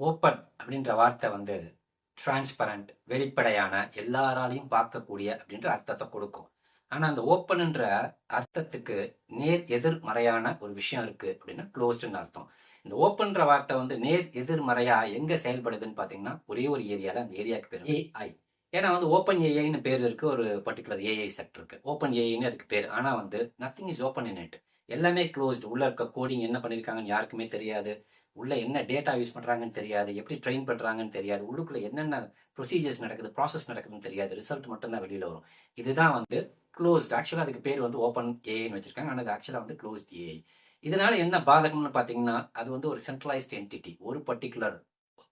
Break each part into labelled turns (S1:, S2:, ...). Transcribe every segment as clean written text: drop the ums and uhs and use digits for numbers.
S1: Open அப்படின்ற வார்த்தை வந்து டிரான்ஸ்பரண்ட், வெளிப்படையான, எல்லாராலையும் பார்க்கக்கூடிய அப்படின்ற அர்த்தத்தை கொடுக்கும். ஆனா அந்த ஓப்பன்ன்ற அர்த்தத்துக்கு நேர் எதிர்மறையான ஒரு விஷயம் இருக்கு அப்படின்னா க்ளோஸ்டுன்னு அர்த்தம். இந்த ஓப்பன்ற வார்த்தை வந்து நேர் எதிர்மறையா எங்க செயல்படுதுன்னு பாத்தீங்கன்னா ஒரே ஒரு ஏரியால, அந்த ஏரியாவுக்கு பேர் ஏஐ. ஏன்னா வந்து ஓப்பன் ஏஐன்னு பேர் இருக்கு, ஒரு பர்டிகுலர் ஏஐ செக்டர் இருக்கு. ஓப்பன் ஏஐன்னு அதுக்கு பேர். ஆனா வந்து nothing is open in it. எல்லாமே க்ளோஸ்டு. உள்ள இருக்க கோடிங் என்ன பண்ணிருக்காங்கன்னு யாருக்குமே தெரியாது. உள்ள என்ன டேட்டா யூஸ் பண்றாங்கன்னு தெரியாது, எப்படி ட்ரெயின் பண்றாங்கன்னு தெரியாது, உள்ளுக்குள்ள என்னென்ன ப்ரொசீஜர்ஸ் நடக்குது, ப்ராசஸ் நடக்குதுன்னு தெரியாது. ரிசல்ட் மட்டும் தான் வெளியில வரும். இதுதான் வந்து க்ளோஸ்ட். ஆக்சுவலா அதுக்கு பேர் வந்து ஓப்பன் ஏஐன்னு வச்சிருக்காங்க. ஆனால் அது ஆக்சுவலா வந்து க்ளோஸ்ட் ஏஐ. இதனால என்ன பாதகம்னு பாத்தீங்கன்னா அது வந்து ஒரு சென்ட்ரலைஸ்ட் என்டிட்டி, ஒரு பர்டிகுலர்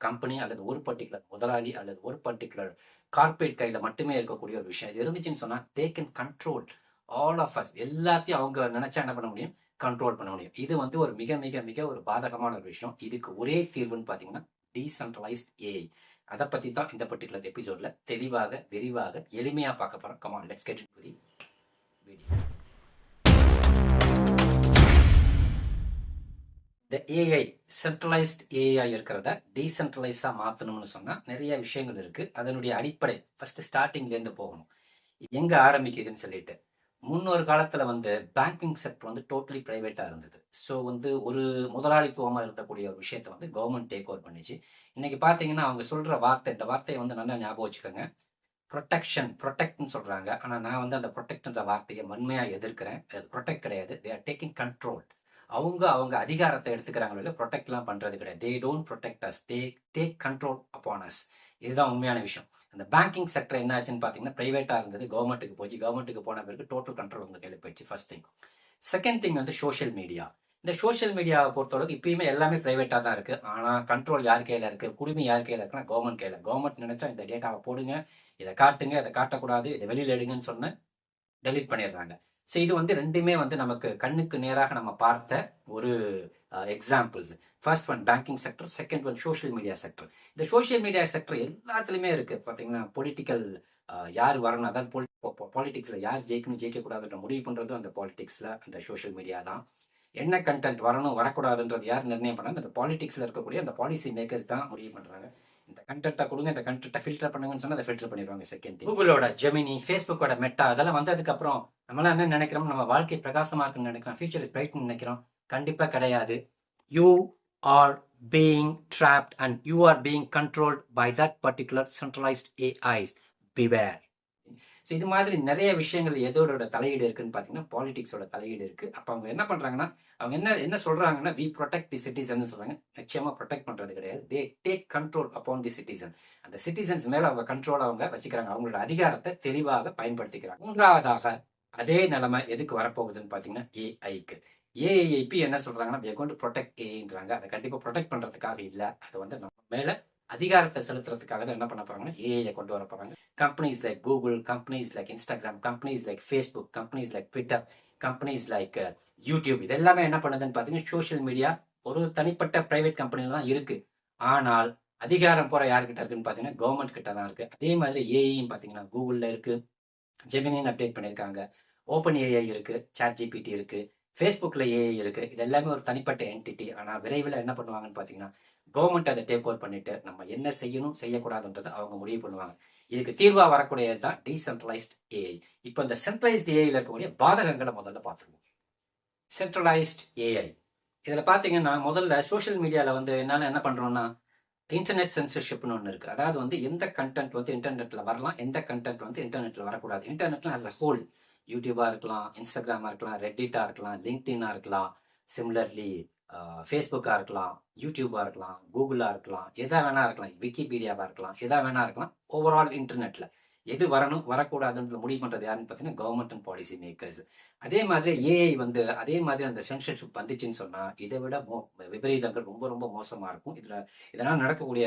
S1: கம்பெனி அல்லது ஒரு பர்டிகுலர் முதலாளி அல்லது ஒரு பர்டிகுலர் கார்பரேட் கையில மட்டுமே இருக்கக்கூடிய ஒரு விஷயம். இது இருந்துச்சுன்னு சொன்னா they can control all of us. எல்லாத்தையும் அவங்க நினைச்சா என்ன பண்ண முடியும்? கண்ட்ரோல் பண்ண முடியும். இது வந்து ஒரு மிக மிக மிக ஒரு பாதகமான ஒரு விஷயம். இதுக்கு ஒரே தீர்வுன்னு பாத்தீங்கன்னா டீசென்ட்ரலைஸ்ட் ஏஐ. அதை பத்தி தான் இந்த பர்டிகுலர் எபிசோட்ல தெளிவாக, விரிவாக, எளிமையா பார்க்க போறோம். Come on, let's get into the video. இந்த ஏஐ சென்ட்ரலைஸ்ட் ஏஐ இருக்கிறத டீசென்ட்ரலைஸா மாத்தணும்னு சொன்னா நிறைய விஷயங்கள் இருக்கு. அதனுடைய அடிப்படை ஃபர்ஸ்ட் ஸ்டார்டிங்ல இருந்து போகணும். எங்க ஆரம்பிக்குதுன்னு சொல்லிட்டு, முன்னொரு காலத்துல வந்து பேங்கிங் செக்டர் வந்து டோட்டலி பிரைவேட்டா இருந்தது. ஸோ வந்து ஒரு முதலாளித்துவமா இருக்கக்கூடிய ஒரு விஷயத்த வந்து கவர்மெண்ட் டேக் ஓவர் பண்ணிச்சு. இன்னைக்கு பாத்தீங்கன்னா அவங்க சொல்ற வார்த்தை, இந்த வார்த்தையை வந்து நல்லா ஞாபகம் வச்சுக்கோங்க. ப்ரொடெக்ஷன், ப்ரொடெக்ட்னு சொல்றாங்க. ஆனா நான் வந்து அந்த ப்ரொடெக்ட்ன்ற வார்த்தையை வன்மையா எதிர்க்கிறேன். அது ப்ரொடெக்ட் கிடையாது. They are taking control. அவங்க அதிகாரத்தை எடுத்துக்கிறாங்களோ இல்லை, ப்ரொடெக்ட்லாம் பண்றது கிடையாது. They don't protect us, they take control upon us. இதுதான் உண்மையான விஷயம். அந்த பேங்கிங் செக்டர் என்ன ஆச்சுன்னு பார்த்தீங்கன்னா பிரைவேட்டா இருந்தது, கவர்மெண்ட்டுக்கு போச்சு. கவர்மெண்ட்டுக்கு போன பிறகு டோட்டல் கண்ட்ரோல் உங்க கையில் போயிடுச்சு. First thing. செகண்ட் திங் வந்து சோஷியல் மீடியா. இந்த சோஷியல் மீடியாவை பொறுத்தளவுக்கு இப்பயுமே எல்லாமே பிரைவேட்டா தான் இருக்கு. ஆனா கண்ட்ரோல் யார் கையில இருக்கு? குடிமை யார் கையில இருக்குன்னா கவர்மெண்ட் கையில. கவர்மெண்ட் நினைச்சா இந்த டேட்டாவை போடுங்க, இதை காட்டுங்க, இதை காட்டக்கூடாது, இதை வெளியில எடுங்கன்னு சொன்ன டெலிட் பண்ணிடுறாங்க. ஸோ இது வந்து ரெண்டுமே வந்து நமக்கு கண்ணுக்கு நேராக நம்ம பார்த்த ஒரு examples. First one banking sector, second one social media sector. இந்த சோஷியல் மீடியா செக்டர் எல்லாத்துலயுமே இருக்கு. பாத்தீங்கன்னா பொலிட்டிக்கல் யார் வரணும், அதாவது பாலிடிக்ஸ்ல யார் ஜெயிக்கணும் ஜெயிக்கக்கூடாதுன்ற முடிவு பண்றதும் அந்த பாலிடிக்ஸ்ல அந்த சோஷியல் மீடியா தான். என்ன கண்டென்ட் வரணும் வரக்கூடாதுன்றது யார் நிர்ணயம் பண்ணா? அந்த பாலிடிக்ஸ்ல இருக்கக்கூடிய அந்த பாலிசி மேக்கர்ஸ் தான் முடிவு பண்றாங்க. இந்த கண்டென்ட்டை கொடுங்க, இந்த கண்டென்ட்டை ஃபில்டர் பண்ணுங்கன்னு சொன்னா அதை ஃபில்டர் பண்ணிடுவாங்க. செகண்ட் திங், கூகுளோட ஜெமினி, ஃபேஸ்புக்கோட மெட்டா, அதெல்லாம் வந்ததுக்கு அப்புறம் நம்மளாம் என்ன நினைக்கிறோம்? நம்ம வாழ்க்கை பிரகாசமா இருக்குன்னு நினைக்கிறோம், ஃபியூச்சர் இஸ் பிரைட்னு நினைக்கிறோம். கண்டிப்பா கிடையாது. You are being trapped and you are being controlled by that particular centralized AIs. Beware. So இது மாதிரி நிறைய விஷயங்கள் எதோட தலையீடு இருக்குன்னு பார்த்தீங்கன்னா பாலிடிக்ஸோட தலையீடு இருக்கு. அப்போ அவங்க என்ன பண்றாங்கன்னா, அவங்க என்ன என்ன சொல்றாங்கன்னா, வி ப்ரொடெக்ட் தி சிட்டிசன் சொல்றாங்க. நிச்சயமா ப்ரொடெக்ட் பண்றது கிடையாது. தே டேக் கண்ட்ரோல் அப்பான் தி சிட்டிசன். அந்த சிட்டிசன்ஸ் மேல அவங்க கண்ட்ரோல் அவங்க வச்சுக்கிறாங்க. அவங்களோட அதிகாரத்தை தெளிவாக பயன்படுத்திக்கிறாங்க. மூன்றாவதாக அதே நிலைமை எதுக்கு வரப்போகுதுன்னு பார்த்தீங்கன்னா ஏஐக்கு. ஏஐபி என்ன சொல்றாங்கன்னா, we are going to protect ஏஐன்றாங்க. அதை கண்டிப்பா ப்ரொடெக்ட் பண்றதுக்காக இல்ல, அதை வந்து நம்ம மேல அதிகாரத்தை செலுத்துறதுக்காக தான் என்ன பண்ண போறாங்கன்னா ஏஐ கொண்டு வர போறாங்க. Companies like Google, companies like Instagram, companies like Facebook, companies like Twitter, companies like YouTube, இது எல்லாமே என்ன பண்ணுதுன்னு பாத்தீங்கன்னா சோஷியல் மீடியா ஒரு தனிப்பட்ட பிரைவேட் கம்பெனில தான் இருக்கு. ஆனால் அதிகாரம் போற யார்கிட்ட இருக்குன்னு பாத்தீங்கன்னா கவர்மெண்ட் கிட்ட தான் இருக்கு. அதே மாதிரி ஏஐயும் பாத்தீங்கன்னா கூகுள்ல இருக்கு, ஜெமினின்னு அப்டேட் பண்ணிருக்காங்க, ஓப்பன் ஏஐ இருக்கு, சாட் ஜிபிடி இருக்கு, ஃபேஸ்புக்ல ஏஐ இருக்கு. இது எல்லாமே ஒரு தனிப்பட்ட என்டிட்டி. ஆனா விரைவில் என்ன பண்ணுவாங்கன்னு பாத்தீங்கன்னா கவர்மெண்ட் அதை டேக் ஓவர் பண்ணிட்டு நம்ம என்ன செய்யணும் செய்யக்கூடாதுன்றதை அவங்க முடிவு பண்ணுவாங்க. இதுக்கு தீர்வா வரக்கூடியது தான் டீசென்ட்ரலைஸ்ட் ஏஐ. இப்போ இந்த சென்ட்ரலைஸ்ட் ஏஐல இருக்கக்கூடிய பாதகங்களை முதல்ல பார்த்துருவோம். சென்ட்ரலைஸ்ட் ஏஐ இதுல பாத்தீங்கன்னா முதல்ல சோஷியல் மீடியால வந்து என்ன பண்றோம்னா இன்டர்நெட் சென்சர்ஷிப்னு ஒன்று இருக்கு. அதாவது வந்து எந்த கண்டென்ட் வந்து இன்டர்நெட்ல வரலாம், எந்த கண்டென்ட் வந்து இன்டர்நெட்ல வரக்கூடாது. இன்டர்நெட்ல ஆஸ் அ ஹோல், யூடியூபா இருக்கலாம், இன்ஸ்டாகிராமா இருக்கலாம், ரெட்டிட்டா இருக்கலாம், லிங்க்டினா இருக்கலாம், சிமிலர்லி ஃபேஸ்புக்கா இருக்கலாம், யூடியூபா இருக்கலாம், கூகுளா இருக்கலாம், எதா வேணா இருக்கலாம், விக்கிபீடியாவா இருக்கலாம், எதா வேணா இருக்கலாம். ஓவரால் இன்டர்நெட்ல எது வரணும் வரக்கூடாதுன்ற முடிவு பண்றது யாருன்னு பார்த்தீங்கன்னா கவர்மெண்ட் அண்ட் பாலிசி மேக்கர்ஸ். அதே மாதிரி ஏஐ வந்து அதே மாதிரி அந்த சென்சர்ஷிப் வந்துச்சுன்னு சொன்னா இதை விட விபரீதங்கள் ரொம்ப ரொம்ப மோசமா இருக்கும். இதனால் நடக்கக்கூடிய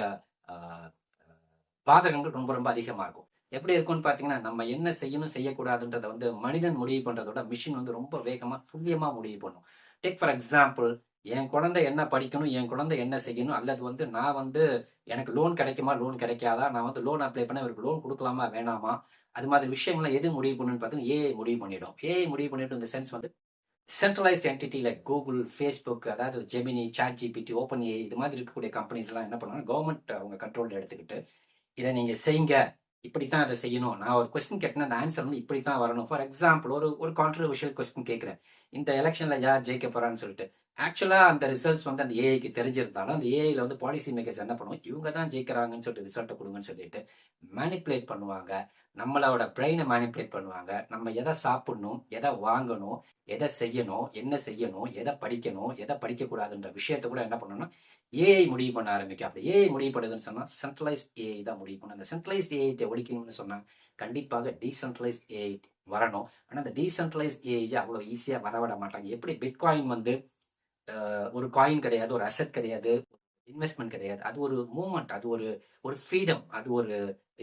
S1: பாதகங்கள் ரொம்ப ரொம்ப அதிகமா இருக்கும். எப்படி இருக்கும்னு பாத்தீங்கன்னா நம்ம என்ன செய்யணும் செய்யக்கூடாதுன்றத வந்து மனிதன் முடிவு பண்றதோட மிஷின் வந்து ரொம்ப வேகமா துல்லியமா முடிவு பண்ணும். டேக் ஃபார் எக்ஸாம்பிள், என் குழந்தை என்ன படிக்கணும், என் குழந்தை என்ன செய்யணும், அல்லது வந்து நான் வந்து எனக்கு லோன் கிடைக்குமா லோன் கிடைக்காதா, நான் வந்து லோன் அப்ளை பண்ண இவருக்கு லோன் கொடுக்கலாமா வேணாமா, அது மாதிரி விஷயங்களை எது முடிவு பண்ணுன்னு பார்த்தீங்கன்னா ஏஐ முடிவு பண்ணிடும். ஏஐ முடிவு பண்ணிட்டு இந்த சென்ஸ் வந்து centralised entity like Google, Facebook, அதாவது Gemini, chat GPT, open AI இது மாதிரி இருக்கக்கூடிய கம்பெனிஸ் எல்லாம் என்ன பண்ணுவாங்க, கவர்மெண்ட் அவங்க கண்ட்ரோல் எடுத்துக்கிட்டு இதை நீங்க செய்யுங்க, இப்படித்தான் அதை செய்யணும், நான் ஒரு கொஸ்டின் கேட்டேன் அந்த ஆன்சர் வந்து இப்படித்தான் வரணும். ஃபார் எக்ஸாம்பிள் ஒரு கான்ட்ரவர்ஷியல் கொஸ்டின் கேட்கிறேன், இந்த எலெக்ஷன்ல யார் ஜெயிக்க போறான்னு சொல்லிட்டு. ஆக்சுவலா அந்த ரிசல்ட்ஸ் வந்து அந்த ஏஐக்கு தெரிஞ்சிருந்தாலும் அந்த ஏஐல வந்து பாலிசி மேக்கர்ஸ் என்ன பண்ணுவோம், இவங்க தான் ஜெயிக்கிறாங்கன்னு சொல்லிட்டு ரிசல்ட்டை கொடுங்கன்னு சொல்லிட்டு மேனிப்புலேட் பண்ணுவாங்க. நம்மளோட பிரெயினை மேனிப்புலேட் பண்ணுவாங்க. நம்ம எதை சாப்பிடணும், எதை வாங்கணும், எதை செய்யணும், என்ன செய்யணும், எதை படிக்கணும், எதை படிக்கக்கூடாதுன்ற விஷயத்த கூட என்ன பண்ணணும்னா ஏஐ முடிவு பண்ண ஆரம்பிக்கும். அப்படி ஏஐ முடிவு பண்ணுதுன்னு சொன்னா சென்ட்ரலைஸ்ட் ஏஐ தான் முடிவு பண்ணும். அந்த சென்ட்ரலைஸ்ட் ஏஐ ஒழிக்கணும்னு சொன்னா கண்டிப்பாக டீசென்ட்ரலைஸ்ட் ஏஐ வரணும். ஆனா அந்த டீசென்ட்ரலைஸ்ட் ஏஐ அவ்வளவு ஈஸியா வரவிட மாட்டாங்க. எப்படி பிட்காயின் வந்து ஒரு காயின் கிடையாது, ஒரு அசெட் கிடையாது, இன்வெஸ்ட்மெண்ட் கிடையாது, அது ஒரு மூவ்மெண்ட், அது ஒரு ஃப்ரீடம், அது ஒரு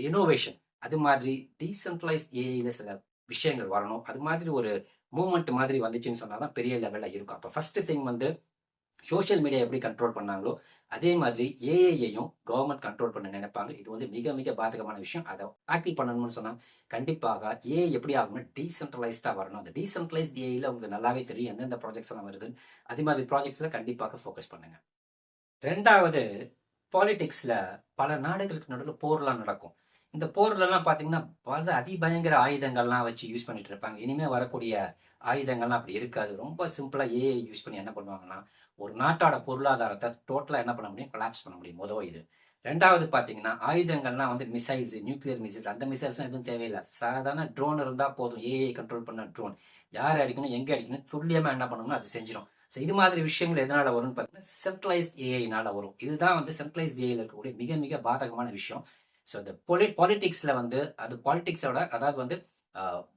S1: இனோவேஷன். அது மாதிரி டீசென்ட்ரலைஸ்ட் ஏஐல சில விஷயங்கள் வரணும். அது மாதிரி ஒரு மூவ்மெண்ட் மாதிரி வந்துச்சுன்னு சொன்னாதான் பெரிய லெவல்ல இருக்கும். அப்ப ஃபர்ஸ்ட் திங் வந்து சோஷியல் மீடியா எப்படி கண்ட்ரோல் பண்ணாங்களோ அதே மாதிரி ஏஐயையும் கவர்மெண்ட் கண்ட்ரோல் பண்ண நினைப்பாங்க. இது வந்து மிக மிக பாதகமான விஷயம். அதை டேக்கிள் பண்ணணும்னு சொன்னா கண்டிப்பாக ஏஐ எப்படி ஆகும்னா டீசென்ட்ரலைஸ்டா வரணும். அந்த டீசென்ட்ரலைஸ்ட் ஏஐல உங்களுக்கு நல்லாவே தெரியும் எந்தெந்த ப்ராஜெக்ட்ஸ் எல்லாம் வருதுன்னு. அது மாதிரி ப்ராஜெக்ட்ஸ்ல கண்டிப்பாக ஃபோக்கஸ் பண்ணுங்க. ரெண்டாவது, பாலிடிக்ஸ்ல பல நாடுகளுக்கு நடுவில் போர்லாம் நடக்கும். இந்த போர்லாம் பாத்தீங்கன்னா பல அதிபயங்கர ஆயுதங்கள்லாம் வச்சு யூஸ் பண்ணிட்டு இருப்பாங்க. இனிமே வரக்கூடிய ஆயுதங்கள்லாம் அப்படி இருக்காது. ரொம்ப சிம்பிளா ஏஐ யூஸ் பண்ணி என்ன பண்ணுவாங்கன்னா ஒரு நாட்டோட பொருளாதாரத்தை டோட்டலா என்ன பண்ண முடியும், கொலாப்ஸ் பண்ண முடியும். முதல் இது. ரெண்டாவது பாத்தீங்கன்னா ஆயுதங்கள்லாம் வந்து மிசைல்ஸ், நியூக்ளியர் மிசைல்ஸ், அந்த மிசைல்ஸ் எதுவும் தேவையில்லை. சாதாரண ட்ரோன் இருந்தா போதும். ஏஐ கண்ட்ரோல் பண்ண ட்ரோன் யார் அடிக்கணும், எங்க அடிக்கணும், துல்லியமா என்ன பண்ணணும்னு அது செஞ்சிடும். ஸோ இது மாதிரி விஷயங்கள் எதனால வரும்னு பார்த்தீங்கன்னா சென்ட்ரலைஸ்ட் ஏஐனால வரும். இதுதான் வந்து சென்ட்ரலைஸ்ட் ஏஐல இருக்கக்கூடிய மிக மிக பாதகமான விஷயம். ஸோ இந்த பாலிடிக்ஸ்ல வந்து அது பாலிடிக்ஸோட அதாவது வந்து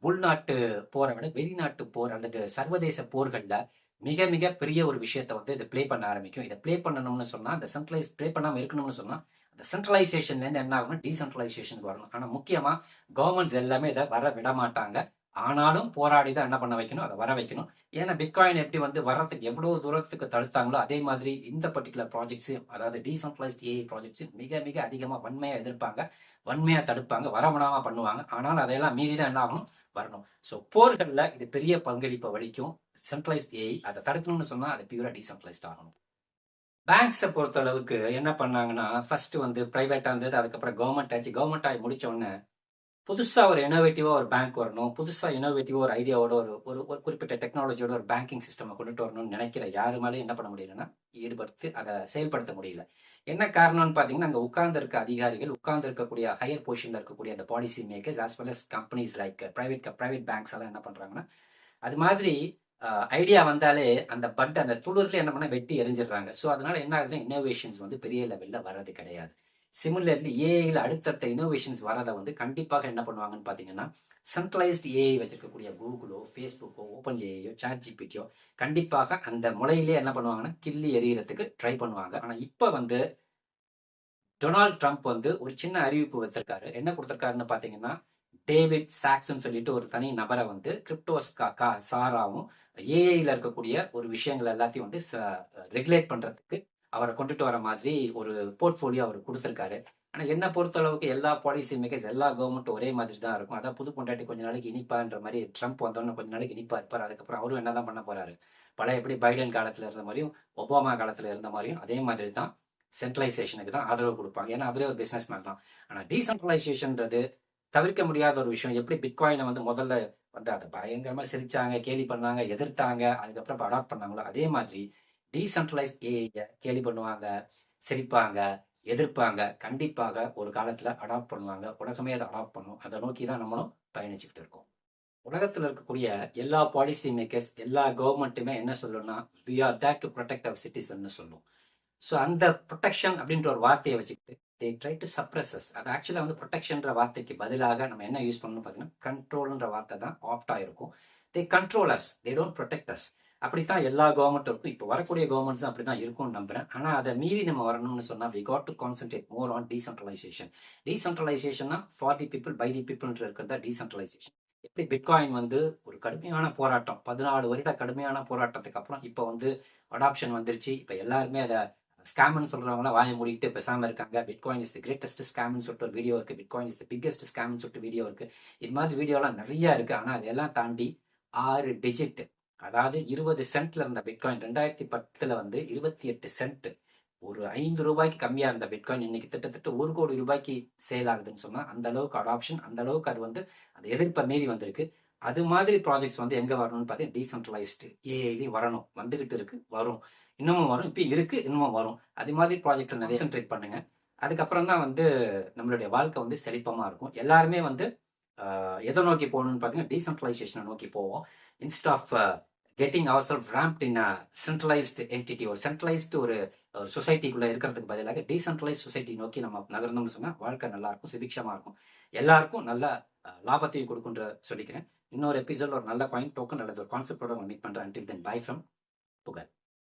S1: உள்நாட்டு போரை விட வெளிநாட்டு போர் அல்லது சர்வதேச போர்கள்ல மிக மிக பெரிய ஒரு விஷயத்த வந்து இதை பிளே பண்ண ஆரம்பிக்கும். இதை பிளே பண்ணணும்னு சொன்னா அந்த சென்ட்ரலைஸ் பிளே பண்ணாம இருக்கணும்னு சொன்னா அந்த சென்ட்ரலைசேஷன்ல இருந்து என்ன ஆகும்னா டீசென்ட்ரலைசேஷனுக்கு வரணும். ஆனா முக்கியமா கவர்மெண்ட்ஸ் எல்லாமே இதை வர விட மாட்டாங்க. ஆனாலும் போராடி தான் என்ன பண்ண வைக்கணும், அதை வர வைக்கணும். ஏன்னா பிட்காயின் எப்படி வந்து வர்றதுக்கு எவ்வளவு தூரத்துக்கு தடுத்தாங்களோ அதே மாதிரி இந்த பர்டிகுலர் ப்ராஜெக்ட்ஸ், அதாவது டீசென்ட்ரலைஸ்ட் ஏஐ ப்ராஜெக்ட்ஸ் மிக மிக அதிகமா வன்மையா எதிர்ப்பாங்க, வன்மையா தடுப்பாங்க, வரவிடாம பண்ணுவாங்க. ஆனாலும் அதையெல்லாம் மீறி தான் என்ன ஆகணும், வரணும். ஸோ போர்கள்ல இது பெரிய பங்களிப்பை வலிக்கும். சென்ட்ரலைஸ்ட் ஏஐ அதை தடுக்கணும்னு சொன்னா அது பியூரா டீசென்ட்ரலைஸ்ட் ஆகணும். பேங்க்ஸை பொறுத்த அளவுக்கு என்ன பண்ணாங்கன்னா ஃபர்ஸ்ட் வந்து பிரைவேட்டா இருந்தது, அதுக்கப்புறம் கவர்மெண்ட் ஆச்சு. கவர்மெண்ட் ஆகி முடிச்ச உடனே புதுசா ஒரு இனோவேட்டிவா ஒரு பேங்க் வரணும், புதுசா இனோவேட்டிவா ஒரு ஐடியாவோட ஒரு குறிப்பிட்ட டெக்னாலஜியோட ஒரு பேங்கிங் சிஸ்டம் கொண்டுட்டு வரணும்னு நினைக்கிற யாரு மேலேயும் என்ன பண்ண முடியலன்னா ஈடுபடுத்தி அதை செயல்படுத்த முடியல. என்ன காரணம்னு பாத்தீங்கன்னா அங்க உட்கார்ந்து இருக்க அதிகாரிகள், உட்கார்ந்து இருக்கக்கூடிய ஹையர் பொசிஷன்ல இருக்கக்கூடிய அந்த policy makers as well as companies like private banks எல்லாம் என்ன பண்றாங்கன்னா அது மாதிரி ஐடியா வந்தாலே அந்த அந்த துளிர்ல என்ன பண்ண வெட்டி எரிஞ்சிடுறாங்க. ஸோ அதனால என்ன ஆகுதுன்னா இன்னோவேஷன்ஸ் வந்து பெரிய லெவல்ல வர்றது கிடையாது. சிமிலர்லி ஏஐல அடுத்தடுத்த இன்னோவேஷன்ஸ் வரதை வந்து கண்டிப்பாக என்ன பண்ணுவாங்கன்னு பாத்தீங்கன்னா சென்ட்ரலைஸ்ட் ஏஐ வச்சிருக்கக்கூடிய கூகுளோ, ஃபேஸ்புக்கோ, ஓப்பன் ஏஐயோ, சாட் ஜிபிடியோ கண்டிப்பாக அந்த முளையிலே என்ன பண்ணுவாங்கன்னா கிள்ளி எறிகிறதுக்கு ட்ரை பண்ணுவாங்க. ஆனா இப்ப வந்து டொனால்ட் ட்ரம்ப் வந்து ஒரு சின்ன அறிவிப்பு வச்சிருக்காரு. என்ன கொடுத்திருக்காருன்னு பாத்தீங்கன்னா டேவிட் சாக்ஸ்ன்னு சொல்லிட்டு ஒரு தனி நபரை வந்து கிரிப்டோஸ் சாராவும் ஏஐல இருக்கக்கூடிய ஒரு விஷயங்கள் எல்லாத்தையும் வந்து ரெகுலேட் பண்றதுக்கு அவரை கொண்டுட்டு வர மாதிரி ஒரு போர்ட்போலியோ அவர் கொடுத்திருக்காரு. ஆனா என்ன பொறுத்த அளவுக்கு எல்லா பாலிசி மேக்கர்ஸ், எல்லா கவர்மெண்ட்டும் ஒரே மாதிரி தான் இருக்கும். அதான் புது பொண்டாட்டி கொஞ்ச நாளைக்கு இனிப்பான்ற மாதிரி ட்ரம்ப் வந்தோன்னு கொஞ்ச நாளைக்கு இனிப்பா இருப்பார். அதுக்கப்புறம் அவரும் என்னதான் பண்ண போறாரு, பழைய எப்படி பைடன் காலத்துல இருந்த மாதிரியும் ஒபாமா காலத்துல இருந்த மாதிரியும் அதே மாதிரி தான் சென்ட்ரலைசேஷனுக்கு தான் ஆதரவு கொடுப்பாங்க. ஏன்னா அவரே ஒரு பிசினஸ் மேன் தான். ஆனா டீசென்ட்ரலைசேஷன்ன்றது தவிர்க்க முடியாத ஒரு விஷயம். எப்படி பிட்காயினை வந்து முதல்ல வந்து அதை பயங்கரமா சிரிச்சாங்க, கேலி பண்ணாங்க, எதிர்த்தாங்க, அதுக்கப்புறம் அடாப்ட் பண்ணாங்களோ அதே மாதிரி டீசென்ட்ரலைஸ்ட் ஏஐ கேலி பண்ணுவாங்க, சிரிப்பாங்க, எதிர்ப்பாங்க. கண்டிப்பாக ஒரு காலத்துல அடாப்ட் பண்ணுவாங்க. உலகமே அதை அடாப்ட் பண்ணும். அதை நோக்கி தான் நம்மளும் பயணிச்சுக்கிட்டு இருக்கோம். உலகத்துல இருக்கக்கூடிய எல்லா பாலிசி மேக்கர்ஸ், எல்லா கவர்மெண்ட்டுமே என்ன சொல்லணும்னா we are there to protect our citizen சொல்லும். ஸோ அந்த ப்ரொடெக்ஷன் அப்படின்ற ஒரு வார்த்தையை வச்சுக்கிட்டு தே ட்ரை டு சப்ரஸஸ். அது ஆக்சுவலாக வந்து ப்ரொடெக்ஷன்ற வார்த்தைக்கு பதிலாக நம்ம என்ன யூஸ் பண்ணணும்னு பார்த்தீங்கன்னா கண்ட்ரோல்ன்ற வார்த்தை தான் ஆப்டாக இருக்கும். They control us, they don't protect us. அப்படித்தான் எல்லா கவர்மெண்ட்டும் இருக்கும். இப்போ வரக்கூடிய கவர்மெண்ட்ஸ் அப்படி தான் இருக்கும்னு நம்புறேன். ஆனால் அதை மீறி நம்ம வரணும்னு சொன்னால் we got to concentrate more on decentralisation. டீசென்ட்ரலைசேஷன்னா for the people by the பீப்புள்ன்ற இருக்கிறதா டீசென்ட்ரலைசேஷன். எப்படி பிட்காயின் வந்து ஒரு கடுமையான போராட்டம், 14 வருட கடுமையான போராட்டத்துக்கு அப்புறம் இப்போ வந்து அடாப்ஷன் வந்துருச்சு. இப்போ எல்லாருமே அதை ஸ்கேம்னு சொல்றவங்க வாயை மூடிட்டு பேசாம இருக்காங்க. பிட்காயின் இஸ் தி கிரேட்டஸ்ட் ஸ்கேம்னு சொல்லிட்டு ஒரு வீடியோ இருக்கு, பிட்காயின் இஸ் தி பிக்கஸ்ட் ஸ்கேம்னு சொல்லிட்டு வீடியோ இருக்கு. இது மாதிரி வீடியோலாம் நிறைய இருக்கு. ஆனா அதெல்லாம் தாண்டி 6 டிஜிட் அதாவது 20 சென்ட்ல இருந்த பிட்காயின் 2010 வந்து 28 சென்ட். ஒரு 5 ரூபாய்க்கு கம்மியா இருந்த பிட்காயின் இன்னைக்கு கிட்டத்தட்ட 1 கோடி ரூபாய்க்கு சேல் ஆகுதுன்னு சொன்னா அந்த அளவுக்கு அடாப்ஷன், அந்த அளவுக்கு அது வந்து அந்த எதிர்ப்பை மீறி வந்திருக்கு. அது மாதிரி ப்ராஜெக்ட்ஸ் வந்து எங்க வரணும்னு பார்த்தீங்கன்னா டீசென்ட்ரலைஸ்டு ஏஐலையும் வரணும், வந்துகிட்டு இருக்கு, வரும், இன்னமும் வரும், இப்போ இருக்கு, இன்னமும் வரும். அது மாதிரி ப்ராஜெக்ட் நிறைய கான்சென்ட்ரேட் பண்ணுங்க. அதுக்கப்புறம் தான் வந்து நம்மளுடைய வாழ்க்கை வந்து செழிப்பமா இருக்கும். எல்லாருமே வந்து எதை நோக்கி போகணும்னு பார்த்தீங்கன்னா டீசென்ட்ரலைசேஷனை நோக்கி போவோம். Instead of getting our self ramped in a centralised entity, ஒரு சென்ட்ரலைஸ்டு ஒரு சொசைட்டிக்குள்ள இருக்கிறதுக்கு பதிலாக டீசென்ட்ரலைஸ் சொசைட்டி நோக்கி நம்ம நகர்ந்தோம்னு சொன்னா வாழ்க்கை நல்லா இருக்கும், சுபிக்ஷமா இருக்கும், எல்லாருக்கும் நல்ல லாபத்தையும் கொடுக்குன்ற சொல்லிக்கிறேன். இன்னொரு எபிசோட் ஒரு நல்ல காயின் டோக்கன் அல்லது ஒரு கான்செப்டோட மீட் பண்றேன். அன்டில் தென் பை ஃப்ரம் புகழ்.